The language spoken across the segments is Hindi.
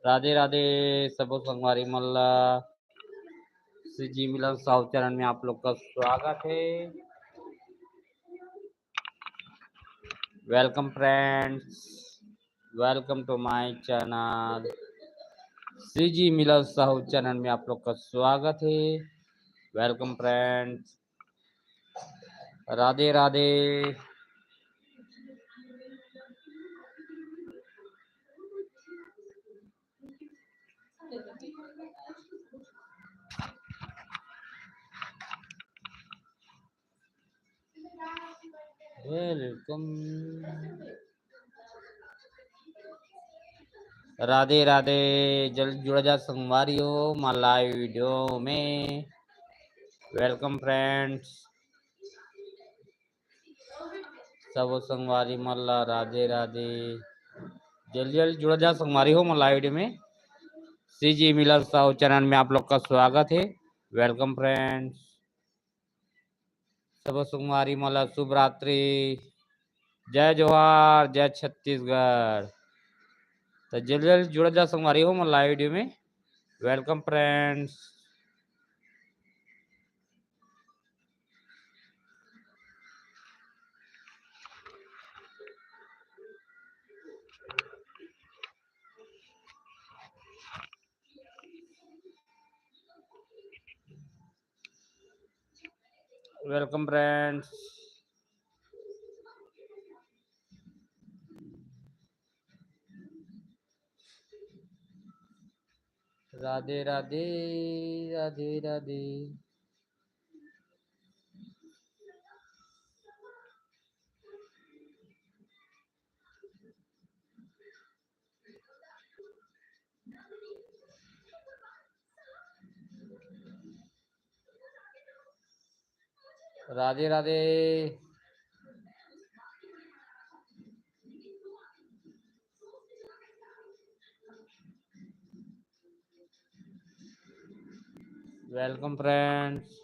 राधे राधे सब संगवारी मल्ला श्री जी मिलन साहु चरण में आप लोग का स्वागत है। Welcome friends, welcome to my channel. Shri ji Milan Sahu चरण में आप लोग का स्वागत है। Welcome friends, Radhe Radhe. Welcome, Radhe Radhe. जल्द जुड़ जा संगवारियों मां लाइव वीडियो में। वेलकम फ्रेंड्स, सब संगवारी मल्ला राधे राधे। जल्दी जल्दी जुड़ जा संगवारी हो मां लाइव वीडियो में। श्री जी मिलन साहु चरण में आप लोग का स्वागत है। वेलकम फ्रेंड्स, सब संगवारी मल्ला शुभ रात्रि। जय जोहार, जय छत्तीसगढ़। तो जल्दी जल्दी जुड़ जा संगवारी हो मां लाइव वीडियो में। Welcome friends, welcome friends. Radhe Radhe, Radhe Radhe. Radhe Radhe. Welcome friends,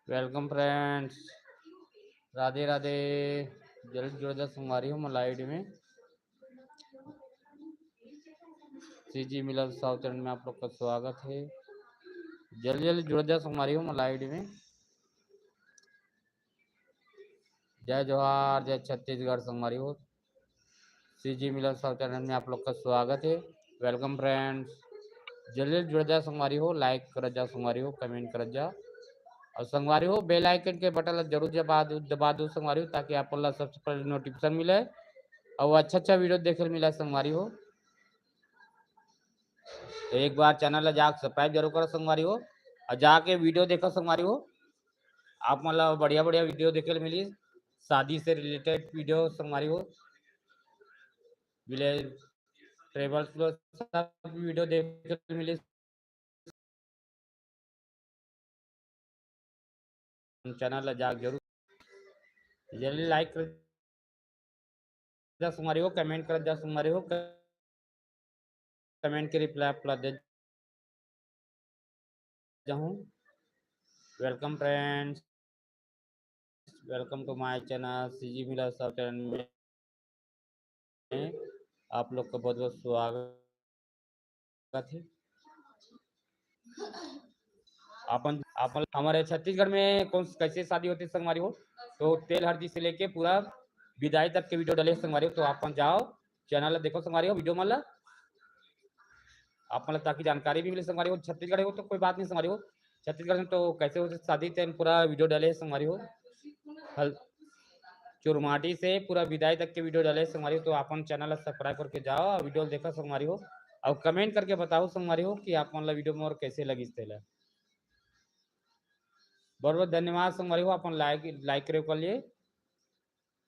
welcome friends. Radhe Radhe. जल्द जुड़ जा संगवारी हो लाइव वीडियो में। श्री जी मिलन साहु चरण में आप लोग का स्वागत है। जल्दी जल्दी जुड़ जा संगवारी हो लाइव वीडियो में। जय जोहार, जय छत्तीसगढ़ संगवारी हो। श्री जी मिलन साहु चरण में आप लोग का स्वागत है। वेलकम फ्रेंड्स, जल्दी जुड़ जा संगवारी हो। लाइक कर जा संगवारी हो, कमेंट कर जा। और संगवारी हो बेल आइकन के बटन जरूर दबा दो संगवारी हो, ताकि आप लोग सबसे पहले नोटिफिकेशन मिले और अच्छा अच्छा वीडियो देखे मिला संगवारी हो। तो एक बार चैनल जाके सब्सक्राइब जरूर करो संगवारी हो, और जाके वीडियो देखो संगवारी हो। आप मतलब बढ़िया बढ़िया वीडियो देखे मिली, शादी से रिलेटेड वीडियो संगवारी हो, विलेज ट्रेवल्स सब वीडियो देखे मिली। चैनल जाके जरूर जल्दी लाइक कर जा संगवारी हो, कमेंट कर जा संगवारी हो। कमेंट के रिप्लाई अपना दे जाऊँ। Welcome friends, welcome to my channel Shri ji Milan Sahu चरण में आप लोग का बहुत बहुत स्वागत है। अपन अपन हमारे छत्तीसगढ़ में कौन कैसे शादी होती है संगवारी हो, तो तेल हल्दी से लेके पूरा विदाई तक के वीडियो डले संगवारी हो। तो अपन जाओ चैनल देखो संगवारी हो, वीडियो मतलब आप मतलब ताकि जानकारी भी मिले संगवारी हो। छत्तीसगढ़ हो तो कोई बात नहीं संगवारी हो, छत्तीसगढ़ में तो कैसे होती शादी पूरा वीडियो डले संगवारी हो। चुरमाटी से पूरा विदाई तक के वीडियो डाले संगवारी हो। तो अपन चैनल सब्सक्राइब करके जाओ और वीडियो देखो संगवारी हो, और कमेंट करके बताओ संगवारी हो कि आप मतलब वीडियो में और कैसे लगी तेला। बहुत बहुत धन्यवाद संगवारी हो, अपन लाइक करे कर लिए।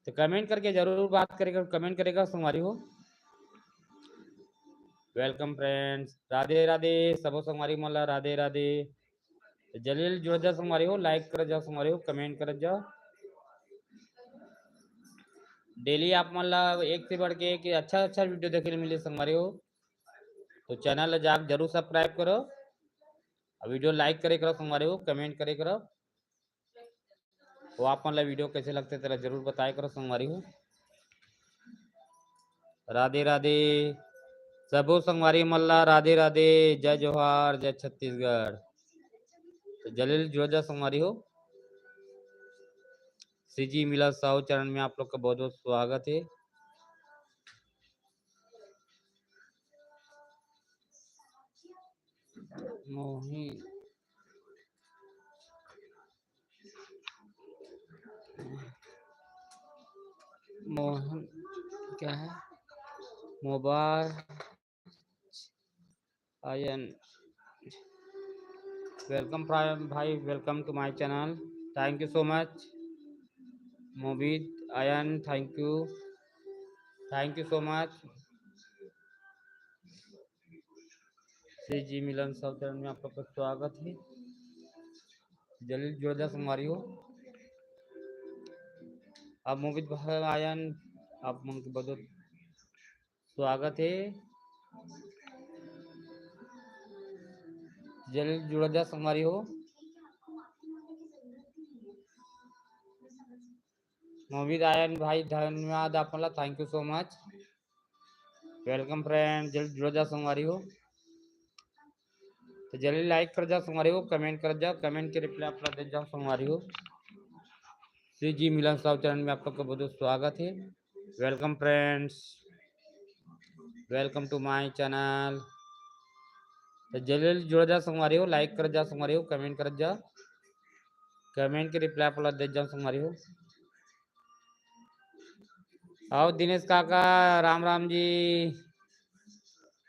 तो कमेंट करके जरूर बात करेगा, कमेंट करेगा संगवारी हो। वेलकम फ्रेंड्स, राधे राधे सब संगवारी मला राधे राधे। जल्दी जुड़ जा संगवारी हो, लाइक कर जाओ संगवारी हो, कमेंट कर जाओ। डेली आप मतलब एक से बढ़ के एक अच्छा अच्छा वीडियो देखे मिले संगवारी हो, तो चैनल जाके जरूर सब्सक्राइब करो, वीडियो लाइक करे करो संगवारी हो, कमेंट करे करो, तो आप मतलब वीडियो कैसे लगते तेरा जरूर बताया करो संगवारी हो। राधे राधे सबो संगवारी मल्ला, राधे राधे, जय जोहार, जय छत्तीसगढ़। तो जलील जोजा संगवारी हो, सीजी मिला साहू चरण में आप लोग का बहुत बहुत स्वागत है। मोही मोहन क्या है मोबाइल आयन, वेलकम भाई, welcome to my channel, thank you so much. मोबिद आयन, thank you so much. Shri ji Milan Sahu चरण में आप लोग का स्वागत है। जलील जोधा संगवारी हो, अब मोबिद भाई आयन, आप मन के बहुत स्वागत है। जलील जोधा संगवारी हो, मोबिद आयन भाई धन्यवाद आप मतलब, thank you so much, welcome friend. जल्द जुड़ जा संगवारी हो, तो जल्दी लाइक कर जाओ संगवारी हो, कमेंट कर जाओ, कमेंट के रिप्लाई आप दे जाओ संगवारी हो। श्री जी मिलन साहू चरण में आप लोग का बहुत बहुत स्वागत है, welcome friends, welcome to my channel. तो जल्दी जुड़ जा संगवारी हो, लाइक कर जाओ संगवारी हो, कमेंट कर जाओ, कमेंट के रिप्लाई आप दे जाओ संगवारी हो। आओ दिनेश काका, राम राम जी,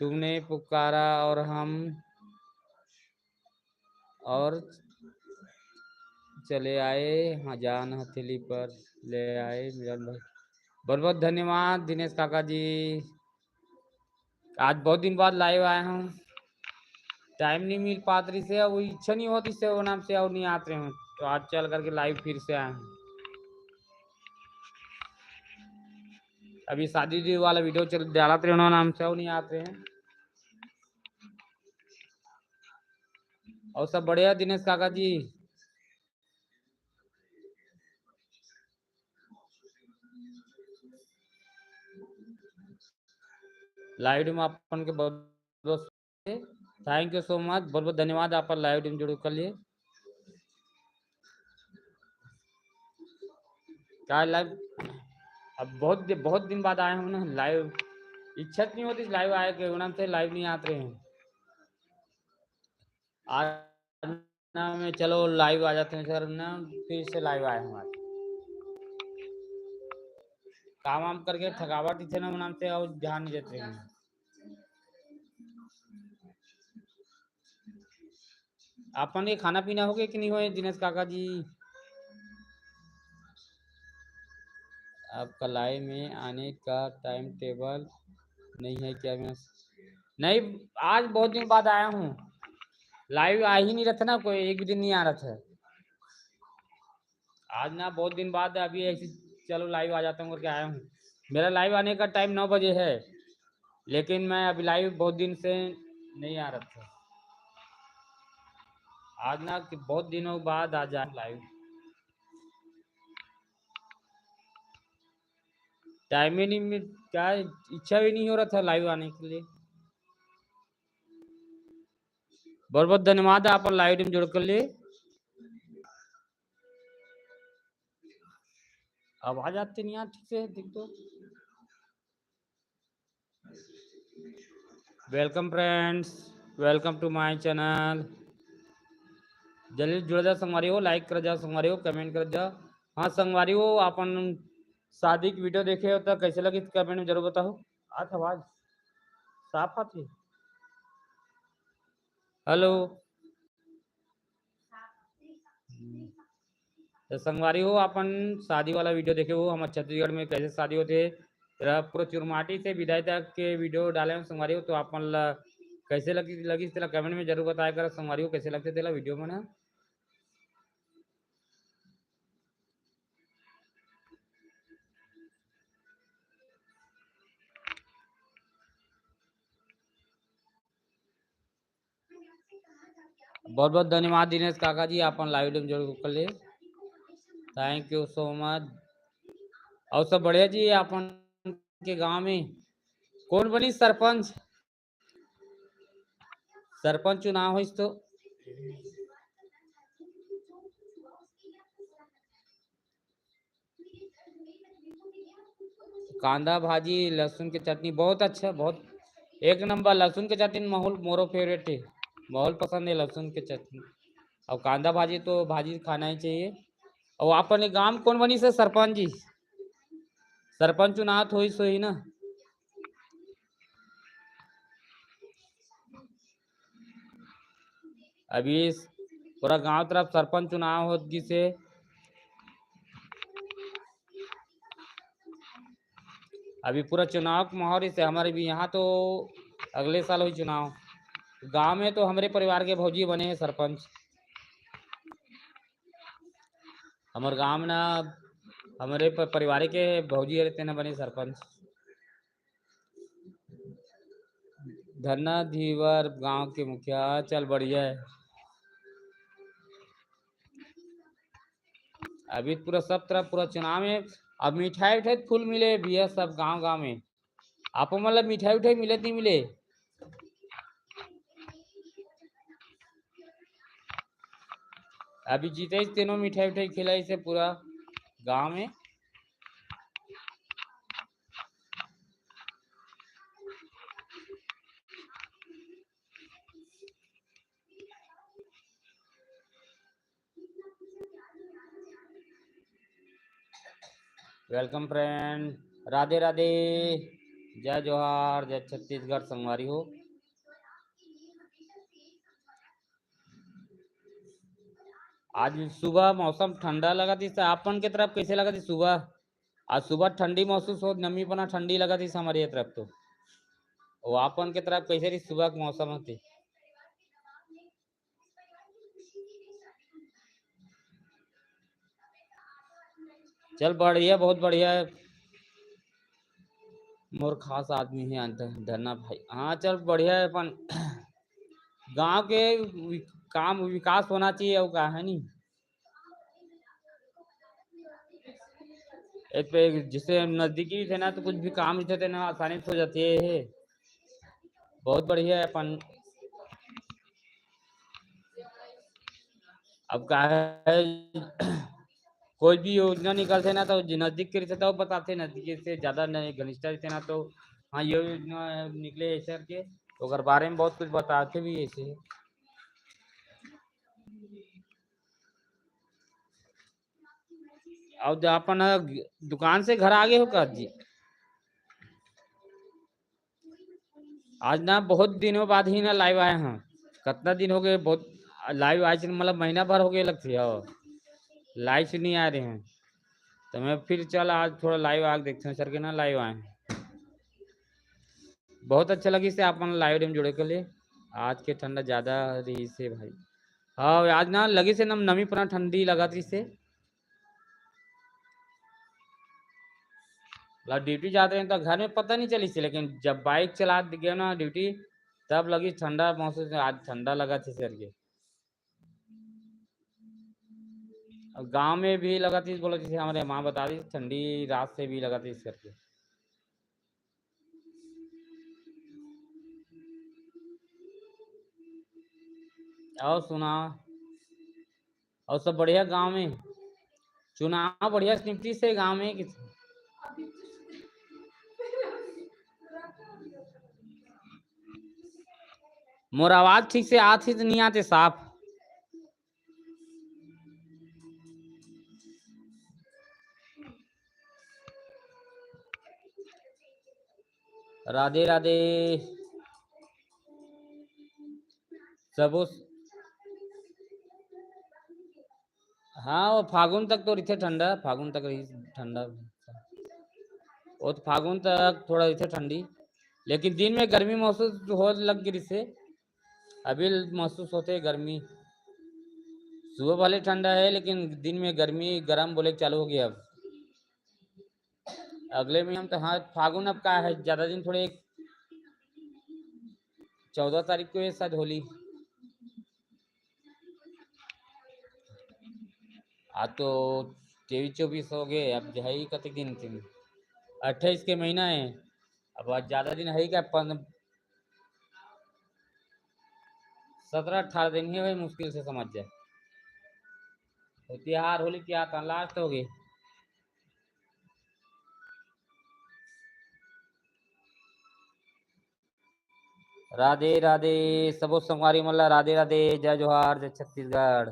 तुमने पुकारा और चले आए, हाँ जान हथेली पर ले आए मिलन भाई, बहुत बहुत धन्यवाद दिनेश काका जी। आज बहुत दिन बाद लाइव आए हूँ, टाइम नहीं मिल पात रही से, वो इच्छा नहीं होती से वो नाम से और नहीं आते हैं, तो आज चल करके लाइव फिर से आए हैं। अभी शादी वाला वीडियो चल डाला थे उन्होंने, नाम से वो नहीं आते हैं। और सब बढ़िया दिनेश काका जी, लाइव में अपन के बहुत बहुत थैंक यू सो मच, बहुत बहुत धन्यवाद आप लाइव में जुड़ कर लिए। क्या लाइव, अब बहुत दिन बाद आए हूँ ना लाइव, इच्छा नहीं होती लाइव आए के नाम से लाइव नहीं आते हैं। आज ना मैं चलो लाइव आ जाते हैं सर ना, फिर से लाइव आए हूँ आज, काम वाम करके थकावट थे ना नाम से और ध्यान नहीं देते हैं। अपन के खाना पीना हो गया कि नहीं हो दिनेश काका जी? आपका लाइव में आने का टाइम टेबल नहीं है क्या? मैं नहीं, आज बहुत दिन बाद आया हूँ, लाइव आ ही नहीं रहा था ना, कोई एक भी दिन नहीं आ रहा था। आज ना बहुत दिन बाद अभी ऐसे चलो लाइव आ जाता हूँ करके आया हूँ। मेरा लाइव आने का टाइम 9 बजे है, लेकिन मैं अभी लाइव बहुत दिन से नहीं आ रहा था। आज ना कि बहुत दिनों बाद आ जाए लाइव, टाइम ही नहीं क्या, इच्छा भी नहीं हो रहा था लाइव आने के लिए। बहुत बहुत धन्यवाद आप लाइव में जुड़ कर लिए। आवाज आती नहीं यार ठीक से, देख तो। Welcome friends, welcome to my channel. जल्दी जुड़ जा संगवारी हो, लाइक कर जाओ संगवारी हो, कमेंट कर जाओ। हाँ संगवारी हो, अपन शादी की वीडियो देखे हो तो कैसे लगी कमेंट में जरूर बताओ। आज आवाज साफ आती है? हेलो, तो संगवारी हो अपन शादी वाला वीडियो देखे हो, हमारे छत्तीसगढ़ में कैसे शादी होते है, पूरा चुरमाटी से विदाई तक के वीडियो डाले हैं संगवारी हो, तो अपन कैसे लगी तेरा कमेंट में जरूर बताया कर संगवारी हो, कैसे लगते तेरा वीडियो में ना। बहुत बहुत धन्यवाद दिनेश काका जी, अपन लाइव में जोड़ कर ले, थैंक यू सो मच। और सब बढ़िया जी, अपन के गांव में कौन बनी सरपंच? सरपंच चुनाव हो तो कांदा भाजी लहसुन की चटनी बहुत अच्छा, बहुत एक नंबर। लहसुन की चटनी माहौल मोरो फेवरेट है, माहौल पसंद है लहसुन की चटनी। और कांदा भाजी तो भाजी खाना ही चाहिए। और अपन गांव कौन बनी से सरपंच जी? सरपंच चुनाव हो सो ही ना। अभी पूरा गांव तरफ सरपंच चुनाव हो जिसे अभी पूरा चुनाव का माहौल से हमारे भी यहाँ तो अगले साल हुई चुनाव। गांव में तो हमारे परिवार के भौजी बने हैं सरपंच। हमारे गांव में ना हमारे परिवार के भौजी रहते ना बने सरपंच। धन्ना धीवर गांव के मुखिया, चल बढ़िया है। अभी पूरा सब तरफ पूरा चुनाव में। अब मिठाई उठाई फुल मिले भैया सब गांव गांव में। आपको मतलब मिठाई उठाई मिले नहीं मिले? अभी जीते तीनों मिठाई उठाई खिलाई से पूरा गांव में। वेलकम फ्रेंड, राधे राधे, जय जोहार, जय छत्तीसगढ़ संगवारी हो। आज सुबह मौसम ठंडा लगा थी, आपन के तरफ कैसे लगा थी सुबह? आज सुबह ठंडी महसूस हो, नमी पना ठंडी लगा थी हमारे तरफ तो। वो आपन के तरफ कैसे रही सुबह के मौसम होती? चल बढ़िया, बहुत बढ़िया है। मोर खास आदमी है धन्ना भाई। हाँ चल बढ़िया है। अपन गांव के काम विकास होना चाहिए और का है नहीं। एक पे जिससे नजदीकी थे ना तो कुछ भी काम होते थे ना आसानी से हो जाती है। बहुत बढ़िया है अपन। अब का है कोई भी योजना निकलते ना तो नजदीक के रहते तो बताते, नजदीक से ज्यादा नहीं घनिष्ठ रहते ना तो हाँ ये योजना निकले ऐसे के तो अगर बारे में बहुत कुछ बताते भी ऐसे। और अपन दुकान से घर आ गए हो का जी? आज ना बहुत दिनों बाद ही ना लाइव आए हैं। कितना दिन हो गए, बहुत लाइव आज मतलब महीना भर हो गया लगती है और लाइव से नहीं आ रहे हैं। तो मैं फिर चल आज थोड़ा लाइव आके देखते हैं सर के ना लाइव आए। बहुत अच्छा लगी से अपन लाइव में जुड़े के लिए। आज के ठंडा ज्यादा रही से भाई। हाँ आज ना लगी से नम नमी पुरा ठंडी लगा थी से। मतलब ड्यूटी जाते हैं तो घर में पता नहीं चली थी, लेकिन जब बाइक चला गया ना ड्यूटी तब लगी ठंडा महसूस। आज ठंडा लगा थी सर के। गांव में भी लगा थी बोला थी हमारे माँ बता दी ठंडी रात से भी लगा थी सर के। और सुना? और सब बढ़िया गांव में? चुनाव बढ़िया निपटी से गांव में मोर आवाज ठीक से आती तो नहीं आते साफ? राधे राधे सब। हाँ वो फागुन तक तो रही ठंडा, फागुन तक रही ठंडा। वो तो फागुन तक थोड़ा रही ठंडी, लेकिन दिन में गर्मी महसूस हो लग गई से। अभी महसूस होते गर्मी। सुबह वाले ठंडा है लेकिन दिन में गर्मी गर्म बोले चालू हो गया अब। अगले में हम तो हाँ फागुन अब का है ज्यादा दिन थोड़े। 14 तारीख को है शायद होली। आज तो 23-24 हो गए, अब है ही कतक दिन थे, 28 के महीना है। अब आज ज्यादा दिन है ही क्या, 17-18 दिन ही भाई मुश्किल से समझ जाए। तो त्योहार होली त्योहार लास्ट हो गए। राधे राधे सबो संगवारी मल्ला, राधे राधे, जय जोहार, जय छत्तीसगढ़।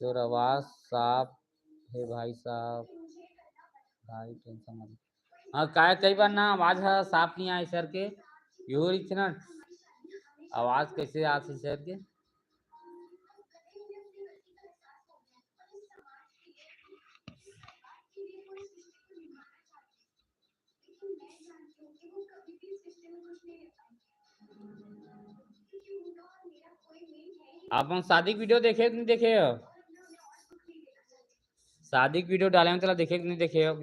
तो आवाज साफ है भाई साहब, भाई टेंशन मत। हाँ काय कई बार ना आवाज है साफ नहीं आई सर के, यो रही ना आवाज कैसे आ सर के। आप हम शादी वीडियो देखे कि नहीं देखे हो? शादी की वीडियो डाले तो देखे कि नहीं देखे हो?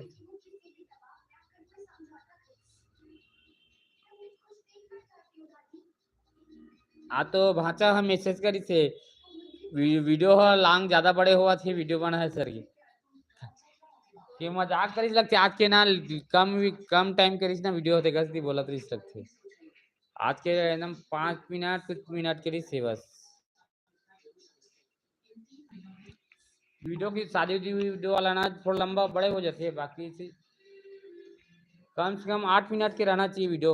हाँ तो भाचा हम मैसेज करी थे, वीडियो हो लांग ज्यादा बड़े हुआ थे, वीडियो बना है सर की मजाक करी लगते आज के ना, कम टाइम करीस ना वीडियो होते गलती बोला तो लगते आज के एकदम 5 मिनट कुछ मिनट करीस से बस। वीडियो की शादी वीडियो वाला ना थोड़ा लंबा बड़े हो जाते हैं, बाकी से कम 8 मिनट के रहना चाहिए वीडियो।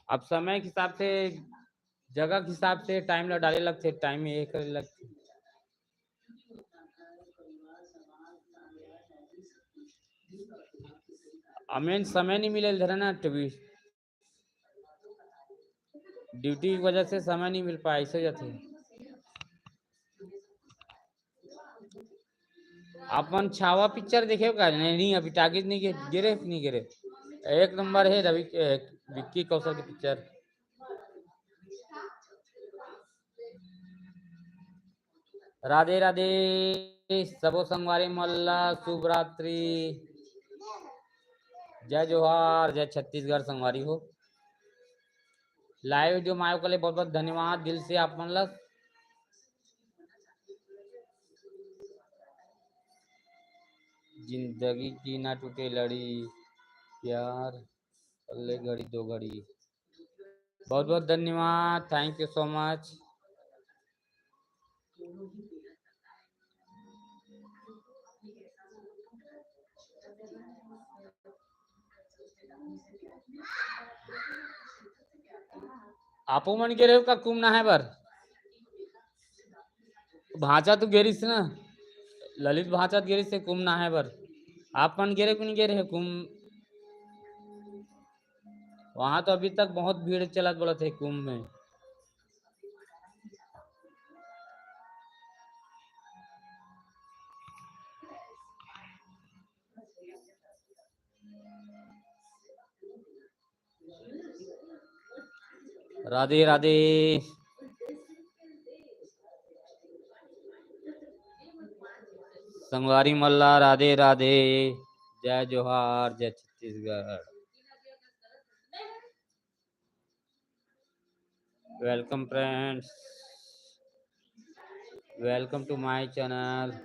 अब समय के हिसाब से, जगह के हिसाब से टाइम डाले लगते, टाइम ये करे लगते। हमें समय नहीं मिले इधर ना, ड्यूटी की वजह से समय नहीं मिल पाया, ऐसे जाते। अपन छावा पिक्चर देखे का नहीं? अभी टागिज नहीं गिरे नहीं गिरे, एक नंबर है रवि विक्की कौशल की पिक्चर। राधे राधे सबो संगवारी मल्ला, शुभ रात्रि, जय जोहार, जय छत्तीसगढ़ संगवारी हो। लाइव वीडियो मायो के लिए बहुत बहुत धन्यवाद दिल से आप मन ला। जिंदगी की ना टूटे लड़ी, प्यार ले घड़ी दो घड़ी। बहुत बहुत धन्यवाद, थैंक यू सो मच। आपो मन के रेव का कुम ना है बर, भाचा तो गेरिस ना, ललित भाचा गेरिस से कुम ना है बर। आप मन गेरे को नहीं गेरे कुम? वहां तो अभी तक बहुत भीड़ चलत बोला थे कुंभ में। राधे राधे संगवारी मल्ला, राधे राधे, जय जोहार, जय Chhattisgarh. Welcome friends, welcome to my channel.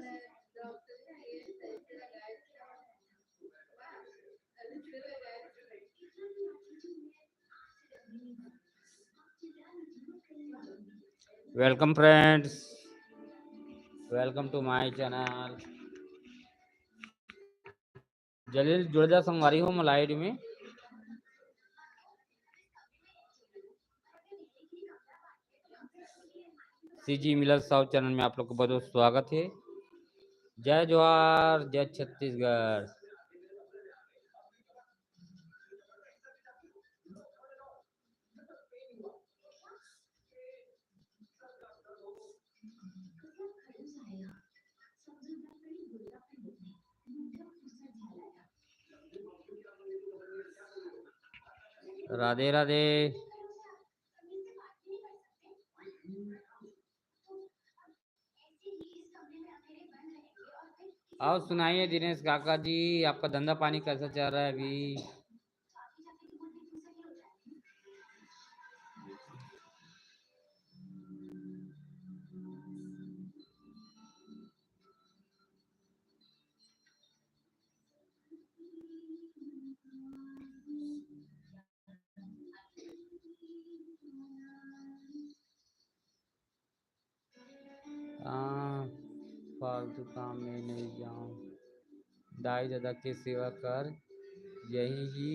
Welcome friends, welcome to my channel. जलील जुड़ जा संगवारी हो मलाइड में। सीजी मिलर साउथ चैनल में आप लोग को बहुत बहुत स्वागत है। जय जोहार, जय छत्तीसगढ़। राधे राधे। और सुनाइए दिनेश काका जी, आपका धंधा पानी कैसा चल रहा है अभी? फालतू काम में नहीं जाऊं, दाई दादा की सेवा कर, यही ही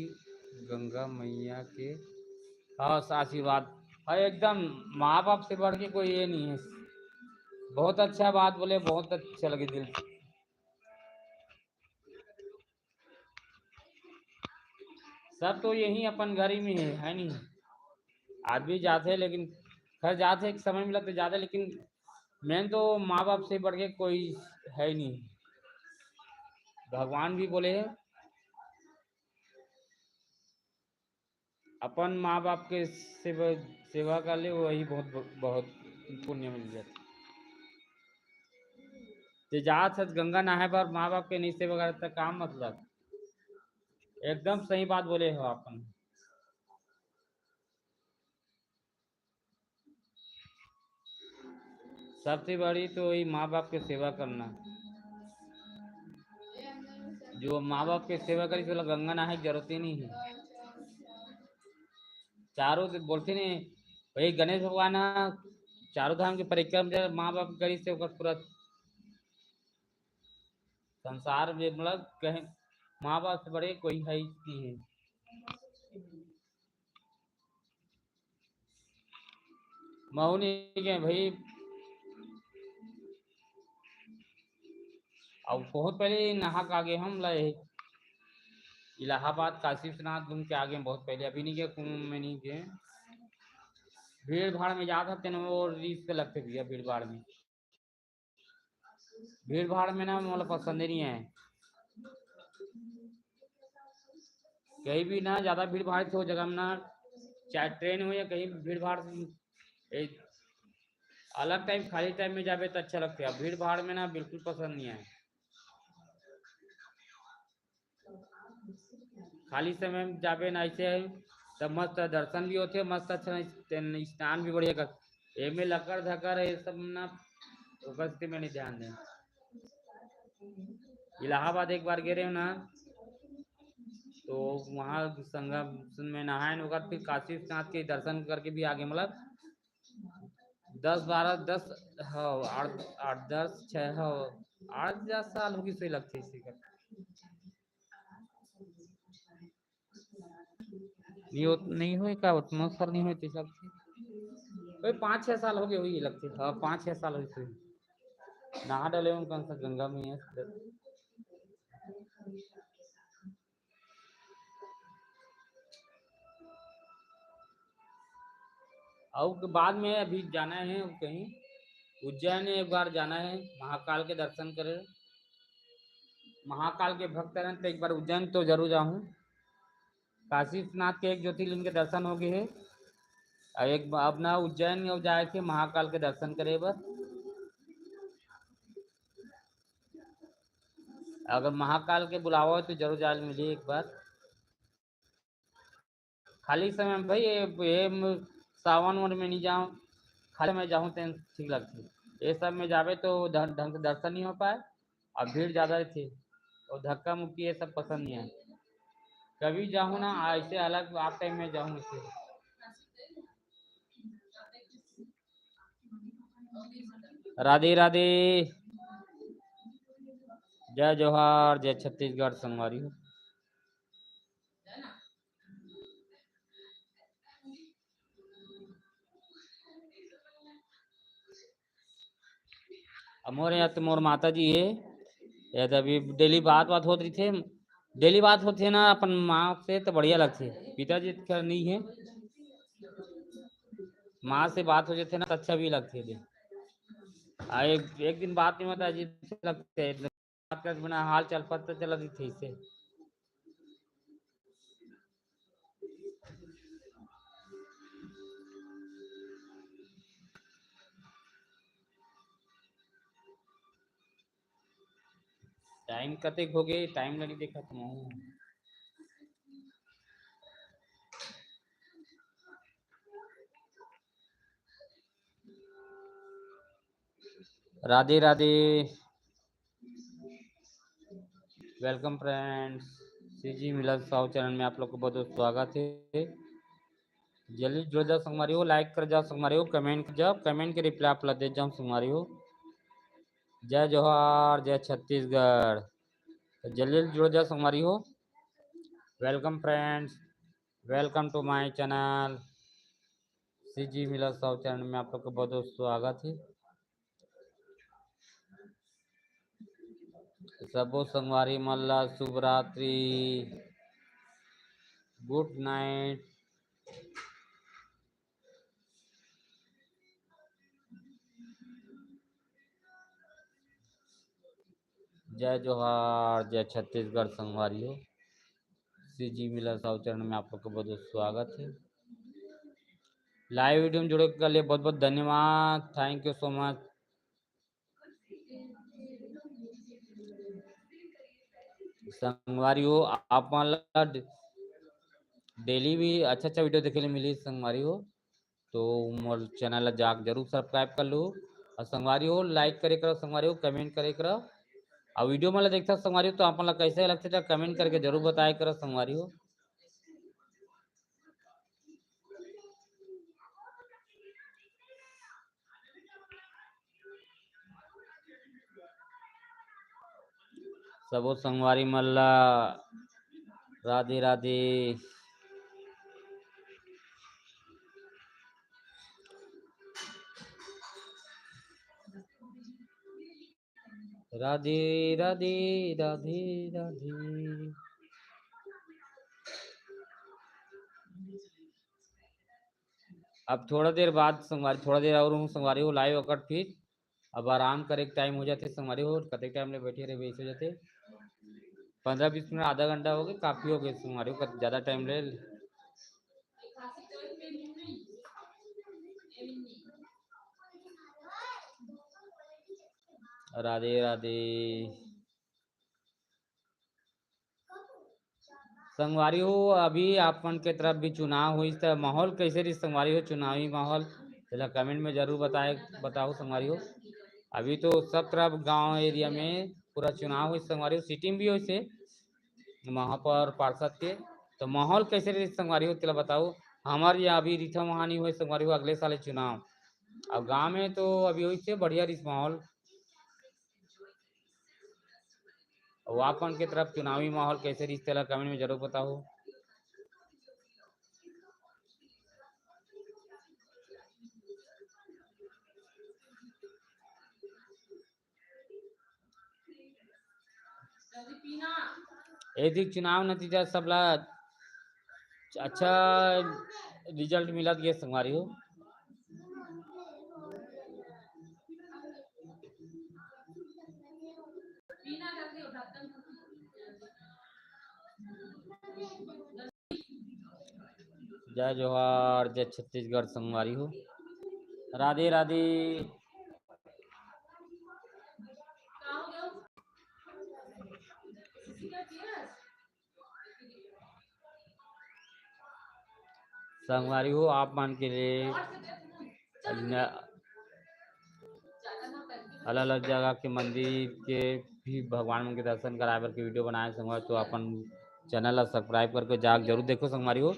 गंगा मैया के हाँ आशीर्वाद। हाँ एकदम, माँ बाप से बढ़ के कोई ये नहीं है। बहुत अच्छा बात बोले, बहुत अच्छा लगे दिल से। सब तो यही अपन घर ही में है नहीं। आदमी जाते हैं लेकिन खैर जाते हैं, समय मिला तो जाते, लेकिन मेन तो माँ बाप से बढ़ के कोई है ही नहीं। भगवान भी बोले हैं अपन माँ बाप के सेवा कर ले, वही बहुत बहुत पुण्य मिल जाता। तो जात सच गंगा नहाए पर माँ बाप के नहीं सेवा करता काम मतलब। एकदम सही बात बोले हो अपन। सबसे बड़ी तो वही माँ बाप की सेवा करना। जो माँ बाप की सेवा करी तो गंगा नहाए की जरूरत ही नहीं है। चारों बोलते ने वही गणेश भगवान चारों धाम की परिक्रमा माँ बाप करी से पूरा संसार में मतलब कहीं माँ बाप से बड़े कोई है ही नहीं है। मऊनी के भाई अब बहुत पहले नहा के आगे हम लाए इलाहाबाद काशी विश्वनाथ घूम के आगे बहुत पहले, अभी नहीं गए, कुंभ में नहीं गए। भीड़ भाड़ में जाता थे ना, वो रिस्क लगते भैया भीड़ भाड़ में। भीड़ भाड़ में ना मतलब पसंद ही नहीं है। कहीं भी ना ज्यादा भीड़ भाड़ हो जगह में ना, चाहे ट्रेन हो या कहीं भीड़ भाड़ अलग टाइम खाली टाइम में जावे तो अच्छा लगता है, भीड़ भाड़ में ना बिल्कुल पसंद नहीं है। खाली समय में जावे ना ऐसे तब मस्त दर्शन भी होते मस्त, अच्छा स्नान भी बढ़िया कर एमे लकड़ धकर ये सब ना उपस्थिति में नहीं ध्यान दें। इलाहाबाद एक बार गिरे ना, तो वहाँ संगम में नहाए होगा, फिर काशी विश्वनाथ के दर्शन करके भी आगे मतलब 10 12 10 हाँ 8 8 10 6 हाँ 8 10 साल होगी सही लगती है इसी का। नहीं हुई का उतना साल नहीं हुई सब, वही 5 6 साल हो गए हुई लगती, हाँ 5 6 साल हुई। नहा डले में कौन सा गंगा में है। और बाद में अभी जाना है कहीं उज्जैन एक बार जाना है, महाकाल के दर्शन करे। महाकाल के भक्त हैं तो एक बार उज्जैन तो जरूर जाऊँ। काशी विश्वनाथ के एक ज्योतिर्लिंग के दर्शन हो गए हैं, और एक अब ना उज्जैन में जाए थे महाकाल के दर्शन करे बस। अगर महाकाल के बुलावा हो तो जरूर जाल मिली एक बार। खाली समय में भाई ये सावन वन में नहीं जाऊँ, खाली में जाऊँ तो ठीक लगती है। ये सब में जावे तो ढंग से दर्शन नहीं हो पाए, और भीड़ ज़्यादा थी और धक्का मुक्की ये सब पसंद नहीं है। कभी जाऊँ ना ऐसे अलग आप टाइम में जाऊँ इसे। राधे राधे, जय जोहार, जय छत्तीसगढ़ संगवारी हो। मोरे यहाँ तो मोर माता जी है, ये तो अभी डेली बात होती रही थे, डेली बात होती है ना अपन माँ से तो बढ़िया लगती है। पिताजी खैर नहीं है, माँ से बात हो जाती है ना तो अच्छा भी लगती है। एक दिन बात नहीं होता अजीब लगता है, बात कर बिना हाल चाल पता चला दी थी इसे। टाइम कते हो गए, टाइम नहीं देखा तुम। Radhe Radhe, welcome friends, CG Milan Sahu channel में आप लोग को बहुत बहुत स्वागत है। जल्दी जुड़ जाओ संगवारी हो, लाइक कर जाओ संगवारी हो, कमेंट कर जाओ, कमेंट के रिप्लाई आप दे जाओ संगवारी हो। जय जोहार, जय छत्तीसगढ़। तो जल्दी जुड़ जाओ संगवारी हो। Welcome friends, welcome to my channel CG Miller south channel में आप लोग का बहुत बहुत स्वागत है। सबो संगवारी मल्ला शुभ रात्रि, गुड नाइट। जय जोहार, जय छत्तीसगढ़ संगवारी हो। सीजी मिलर साउथ चैनल में आप लोग का बहुत बहुत स्वागत है। लाइव वीडियो में जुड़े के लिए बहुत बहुत धन्यवाद, थैंक यू सो मच। संगवारी हो आप मला डेली भी अच्छा अच्छा वीडियो देखे मिली संगवारी हो, तो मोर चैनल जाके जरूर सब्सक्राइब कर लो। और संगवारी हो लाइक करे करो, संगवारी हो कमेंट करे करो। और वीडियो मला देखता संगवारी हो तो आप कैसे लगते कमेंट करके जरूर बताया करो संगवारी हो। सबो संगवारी मल्ला राधे राधे। राधे राधे राधे राधे। अब थोड़ा देर बाद संगवारी, थोड़ा देर और हूँ संगवारी हो लाइव अकट फिर अब आराम करे टाइम हो जाते संगवारी हो, कते टाइम ले बैठे रहे वैसे हो जाते 15-20 मिनट आधा घंटा हो गए, काफी हो गए संगवारी हो, ज्यादा टाइम ले। राधे राधे। संगवारी हो अभी आपन के तरफ भी चुनाव हुई तो माहौल कैसे रही संगवारी हो, चुनावी माहौल जरा कमेंट में जरूर बताओ संगवारी हो। अभी तो सब तरफ गांव एरिया में पूरा चुनाव हुई संगवारी हो, सिटी में भी वैसे महापौर पार्षद के, तो माहौल कैसे रही संगवारी हो तेला बताओ। हमारे यहाँ अभी रीठा महानी हुई संगवारी हो, अगले साल चुनाव। अब गांव में तो अभी वही से बढ़िया रही माहौल। वापन के तरफ चुनावी माहौल कैसे रही तेला कमेंट में जरूर बताओ। यदि चुनाव नतीजा सबला अच्छा रिजल्ट मिला ये संगवारी हो। जय जोहार, जय छत्तीसगढ़ संगवारी हो। राधे राधे। संगवारी हो आप मान के लिए अलग अलग जगह के मंदिर के भी भगवान के दर्शन कराए बर के वीडियो बनाए संगवारी, तो अपन चैनल ला सब्सक्राइब करके जाके जरूर देखो संगवारी हो।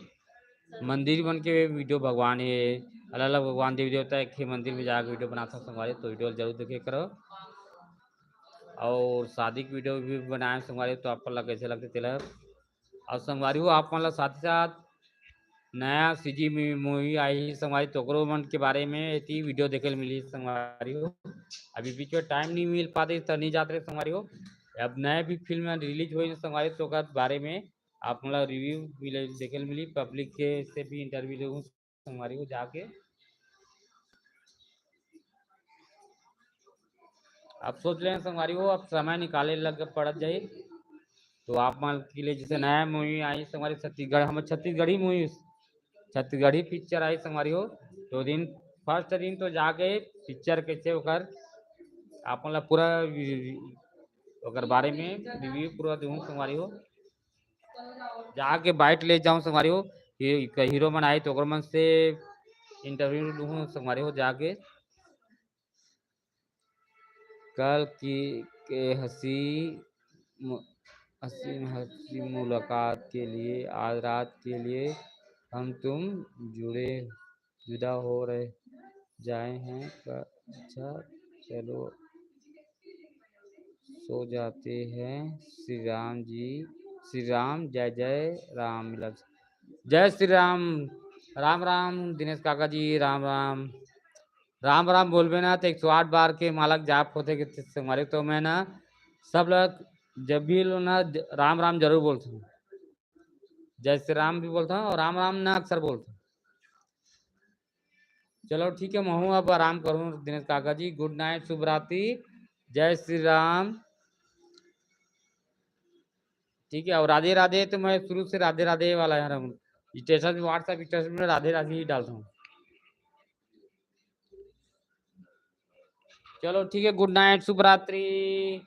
मंदिर बन के वीडियो भगवान है, अलग अलग भगवान देवी देवता के मंदिर में जाकर वीडियो बनाता हूँ संगवारी, तो वीडियो जरूर देखे करो। और शादी की वीडियो भी बनाए संगवारी तो आप कैसे लगते तेला। और संगवारी हो आप मतलब साथ ही साथ नया सीजी मूवी आई संगवारी तो मन के बारे में इतनी वीडियो देखे मिली संगवारी हो। अभी बीच में टाइम नहीं मिल पाते तो नहीं जाते संगवारी हो। अब नया भी फिल्म रिलीज हुई संगवारी तो बारे में आप मतलब रिव्यू मिले देखे मिली, पब्लिक के से भी इंटरव्यू ले संगवारी हो जाके। अब सोच लें संगवारी हो अब समय निकाले लग पड़ जाए, तो आप मान के लिए जैसे नया मूवी आई संगवारी छत्तीसगढ़, हम छत्तीसगढ़ी मूवी छत्तीसगढ़ी पिक्चर आई संगवारी हो। तो दिन फर्स्ट दिन तो जाके पिक्चर कैसे होकर आप मतलब पूरा ओकर बारे में रिव्यू पूरा दूँ संगवारी हो। जाके बाइट ले जाऊँ संगवारी हो, हीरो मन आए तो ओकर मन से इंटरव्यू लूँ संगवारी हो जाके। कल की के हंसी मुलाकात के लिए आज रात के लिए हम तुम जुदा हो रहे जाए हैं। अच्छा चलो सो जाते हैं श्री राम जी, श्री राम जय जय राम मिला। जय श्री राम। राम राम दिनेश काका जी, राम राम। राम राम बोलबे ना तो 108 बार के मालक जाप होते कि हमारे, तो मैं ना सब लोग जब भी लो ना राम राम जरूर बोलता हूँ। जय श्री राम भी बोलता हूँ और राम राम ना अक्सर बोलता हूँ। चलो ठीक है, मैं हूँ अब आराम करूँ दिनेश काका जी। गुड नाइट, शुभ रात्रि, जय श्री राम। ठीक है, और राधे राधे तो मैं शुरू से राधे राधे वाला यार हूँ। स्टेटस में, व्हाट्सएप स्टेटस में राधे राधे ही डालता हूँ। चलो ठीक है, गुड नाइट, शुभ रात्रि,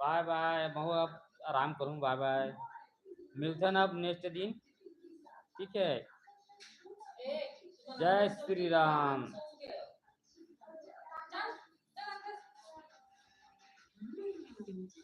बाय बाय। मैं हूँ अब आराम करूँ, बाय बाय। मिलते हैं अब नेक्स्ट दिन, ठीक है। जय श्री राम।